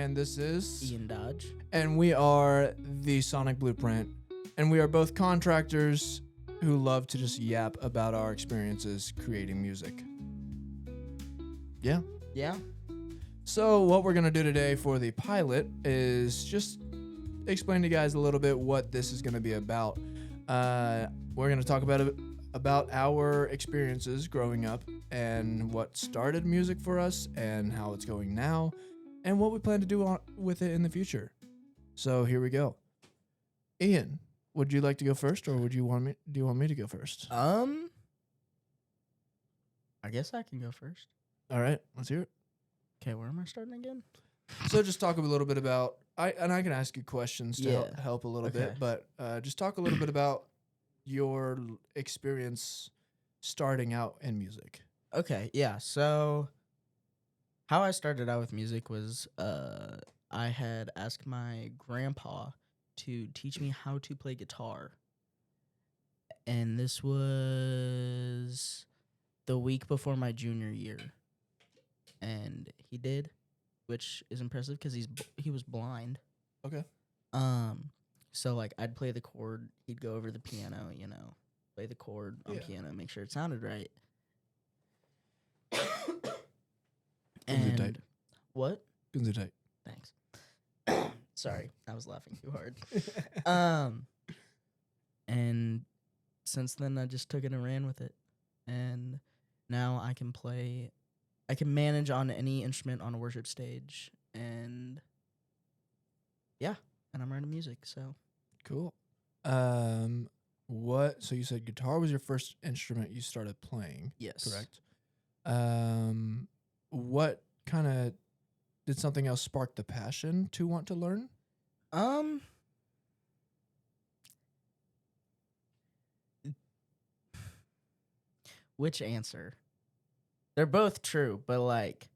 and this is Ian Dodge. and we are the Sonic Blueprint, and we are both contractors who love to just yap about our experiences creating music. Yeah. Yeah. So what we're gonna do today for the pilot is just explain to you guys a little bit what this is gonna be about. We're gonna talk about our experiences growing up and what started music for us and how it's going now and what we plan to do with it in the future. So here we go. Ian, would you like to go first, or do you want me to go first? I guess I can go first. All right, let's hear it. Okay, where am I starting again? So just talk a little bit about I can ask you questions to Yeah. help a little Okay. bit, but just talk a little bit about your experience starting out in music. Okay, yeah. So how I started out with music was I had asked my grandpa to teach me how to play guitar. And this was the week before my junior year. And he did, which is impressive because he was blind. Okay. So like I'd play the chord, he'd go over the piano, play the chord on piano, make sure it sounded right. And what? Gesundheit. Thanks. Sorry, I was laughing too hard. And since then I just took it and ran with it. And now I can manage on any instrument on a worship stage, and I'm writing music, so. Cool. So you said guitar was your first instrument you started playing? Yes. Correct. What kind of did something else spark the passion to want to learn? Which answer? They're both true, but like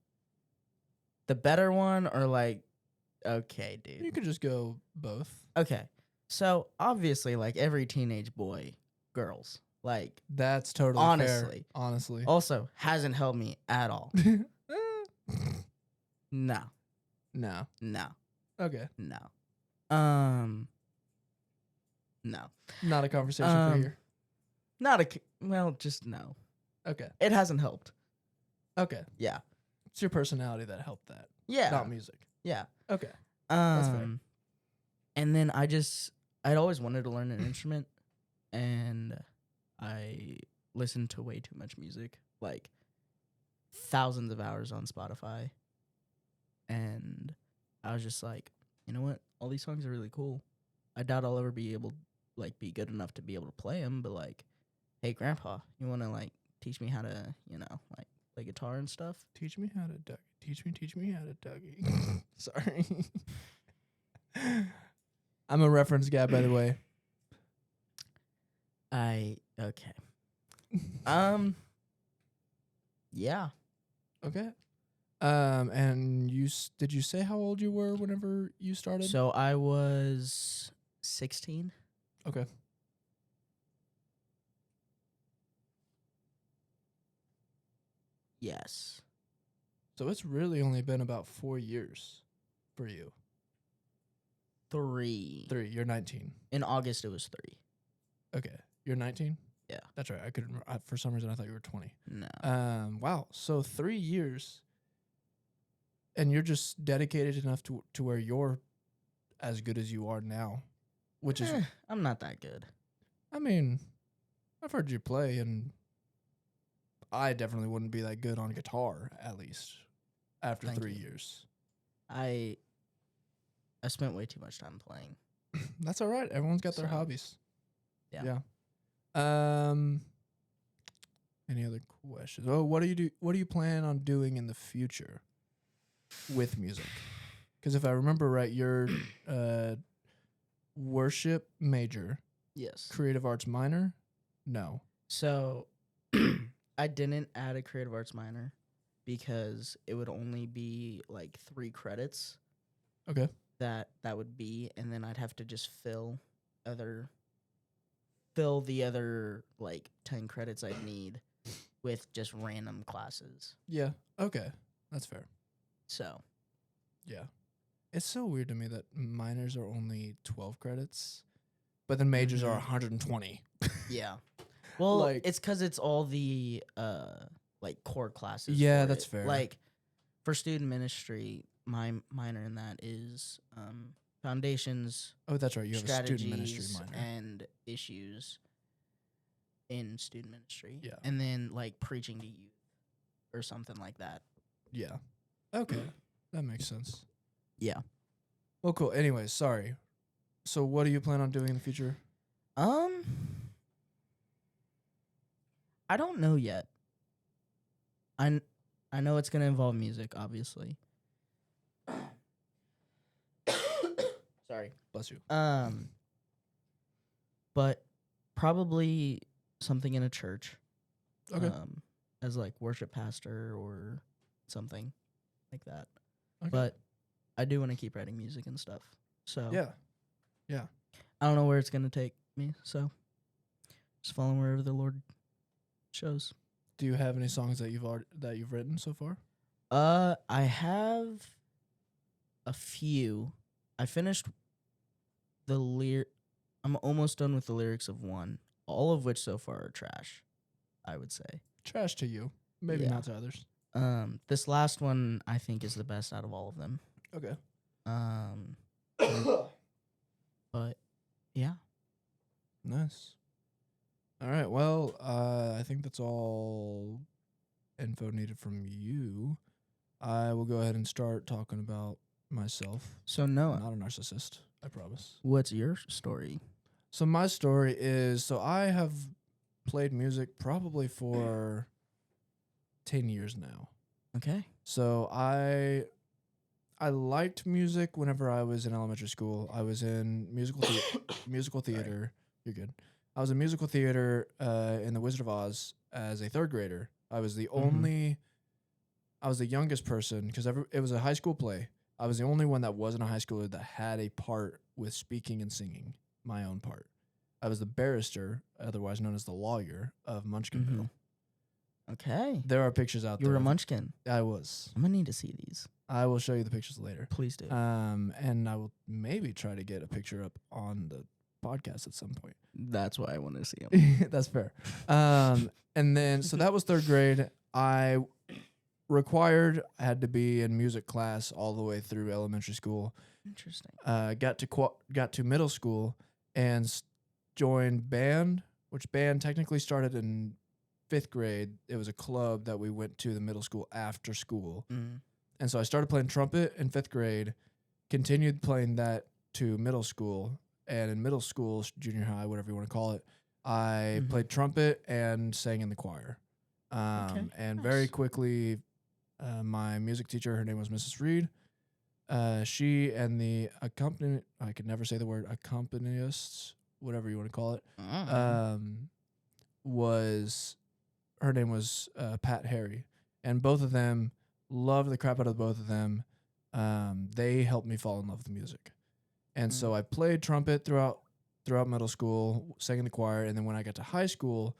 the better one, or like, okay, dude. You could just go both. Okay. So obviously, like every teenage boy, girls, like That's totally honestly, fair. Honestly. also hasn't helped me at all. No. No. No. Okay. No. No. Not a conversation for here. Just no. Okay. It hasn't helped. Okay. Yeah. It's your personality that helped that. Yeah. Not music. Yeah. Okay. That's fair. And then I'd always wanted to learn an instrument, and I listened to way too much music, like thousands of hours on Spotify. And I was just like, you know what? All these songs are really cool. I doubt I'll ever be good enough to be able to play them, but like, hey, Grandpa, you want to like teach me how to, like play guitar and stuff? Teach me how to Dougie. Teach me how to Dougie. Sorry. I'm a reference guy, by the way. Okay. Yeah. Okay. And did you say how old you were whenever you started? So I was 16. Okay. Yes. So it's really only been about 4 years for you. 3. 3. You're 19. In August, it was 3. Okay. You're 19? Yeah. That's right. For some reason, I thought you were 20. No. Wow. So 3 years, and you're just dedicated enough to where you're as good as you are now, which is... I'm not that good. I mean, I've heard you play, and I definitely wouldn't be that good on guitar, at least, after Thank 3 you. years. I spent way too much time playing. That's all right. Everyone's got their So, hobbies. yeah. Any other questions? Oh, what do you plan on doing in the future with music? Because if I remember right, you're worship major, Yes. creative arts minor. No. So I didn't add a creative arts minor because it would only be like 3 credits. Okay. That would be, and then I'd have to just fill the other like 10 credits I'd need with just random classes. Yeah. Okay. That's fair. So Yeah. It's so weird to me that minors are only 12 credits, but then majors are Mhm. 120. Yeah. Well, Like- it's because it's all the like core classes. Yeah, for that's it. fair. Like for student ministry, my minor in that is foundations, Oh, that's right. You have a student ministry strategies, minor. and issues in student ministry. Yeah. And then like preaching to youth or something like that. Yeah. Okay. That makes sense. Yeah. Well, cool. Anyways, sorry. So what do you plan on doing in the future? I don't know yet. I know it's gonna involve music, obviously. Sorry. Bless you. But probably something in a church. Okay. As like worship pastor or something like that. Okay. But I do want to keep writing music and stuff. So Yeah. I don't know where it's gonna take me. So just following wherever the Lord shows. Do you have any songs that you've written so far? I have a few. I finished I'm almost done with the lyrics of one, all of which so far are trash, I would say. Trash to you. Maybe Yeah. not to others. This last one I think is the best out of all of them. Okay. But yeah. Nice. All right. Well, I think that's all info needed from you. I will go ahead and start talking about myself. So I'm Noah, not a narcissist, I promise. what's your story? So my story is, I have played music probably for 10 years now. Okay. So I liked music whenever I was in elementary school. I was in musical theater. You're good. I was in musical theater in The Wizard of Oz as a third grader. I was the youngest person because it was a high school play. I was the only one that wasn't a high schooler that had a part with speaking and singing, my own part. I was the barrister, otherwise known as the lawyer of Munchkinville. Okay. There are pictures out You there. were a munchkin. I was. I'm gonna need to see these. I will show you the pictures later. Please do. And I will maybe try to get a picture up on the podcast at some point. That's why I want to see them. That's fair. And then, so that was third grade. I had to be in music class all the way through elementary school. Interesting. Got to middle school and joined band, which band technically started in 5th grade. It was a club that we went to the middle school after school. Mm. And so I started playing trumpet in 5th grade, continued playing that to middle school. And in middle school, junior high, whatever you want to call it, I played trumpet and sang in the choir. And very nice. quickly, my music teacher, her name was Mrs. Reed. She and the I could never say the word, accompanists, whatever you want to call it, her name was Pat Harry. And both of them, loved the crap out of both of them. They helped me fall in love with music. And so I played trumpet throughout middle school, sang in the choir, and then when I got to high school,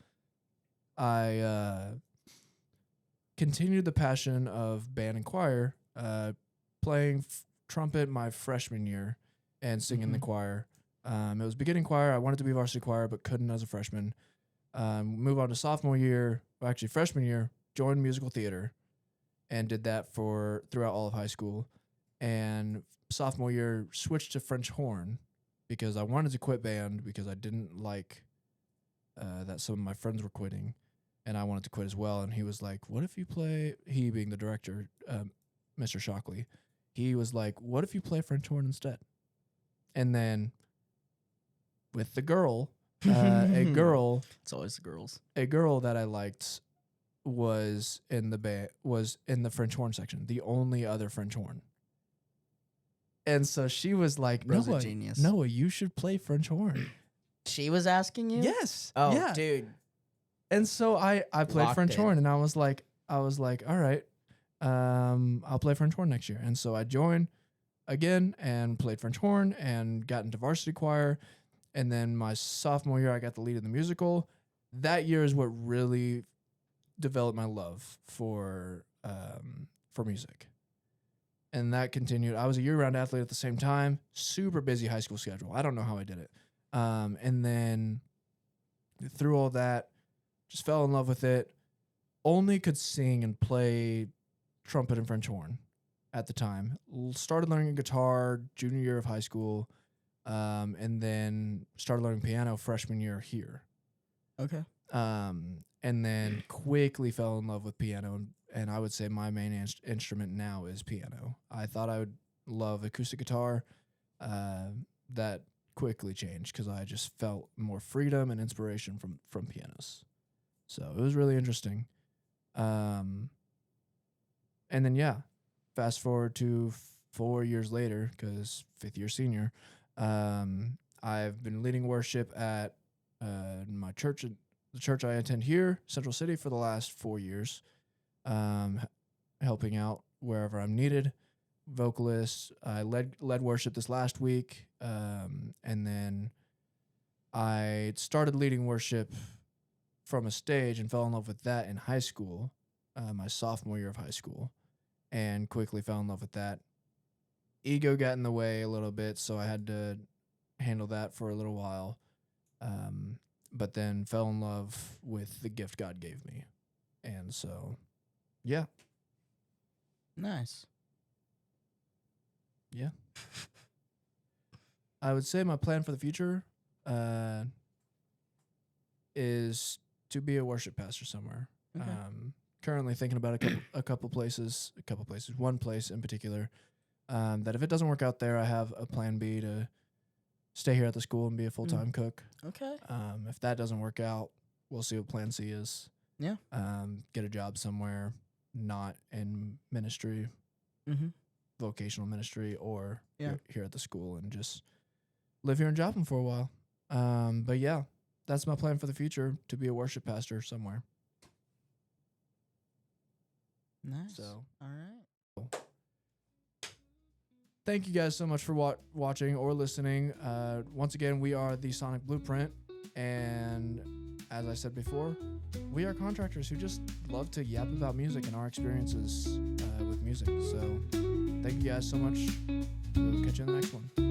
I continued the passion of band and choir, playing trumpet my freshman year and singing in the choir. It was beginning choir. I wanted to be varsity choir, but couldn't as a freshman. Move on to freshman year, joined musical theater, and did that throughout all of high school. And sophomore year, switched to French horn because I wanted to quit band because I didn't like that some of my friends were quitting, and I wanted to quit as well. And he was like, "What if you play?" He being the director, Mr. Shockley, he was like, "What if you play French horn instead?" And then with the girl, It's always the girls. a girl that I liked was in the French horn section, the only other French horn. And so she was like, Bro's a Noah, genius. Noah, you should play French horn. She was asking you? Yes. Oh, yeah. dude. And so I played Locked French in. horn, and I was like, all right, I'll play French horn next year. And so I joined again and played French horn and got into varsity choir. And then my sophomore year, I got the lead in the musical. That year is what really developed my love for music. and that continued. I was a year-round athlete at the same time. Super busy high school schedule. I don't know how I did it. And then through all that, just fell in love with it. Only could sing and play trumpet and French horn at the time. Started learning guitar junior year of high school, and then started learning piano freshman year here. Okay. And then quickly fell in love with piano, and I would say my main instrument now is piano. I thought I would love acoustic guitar. That quickly changed because I just felt more freedom and inspiration from pianos. So it was really interesting. And then, yeah, fast forward to 4 years later, because 5th year senior, I've been leading worship at my church, the church I attend here, Central City, for the last 4 years, helping out wherever I'm needed. Vocalist. I led worship this last week, and then I started leading worship from a stage and fell in love with that in high school, my sophomore year of high school, and quickly fell in love with that. Ego got in the way a little bit, so I had to handle that for a little while, but then fell in love with the gift God gave me. And so, yeah. Nice. Yeah. I would say my plan for the future is to be a worship pastor somewhere. Okay. Currently thinking about a couple places, one place in particular, that if it doesn't work out there, I have a plan B to stay here at the school and be a full-time cook. Okay. If that doesn't work out, we'll see what plan C is. Yeah. Get a job somewhere not in ministry, Mm-hmm. vocational ministry, or Yeah. here at the school, and just live here in Joplin for a while. But yeah, that's my plan for the future, to be a worship pastor somewhere. Nice. So All right. thank you guys so much for watching or listening. Once again, we are the Sonic Blueprint, and as I said before, we are contractors who just love to yap about music and our experiences with music. So thank you guys so much. We'll catch you in the next one.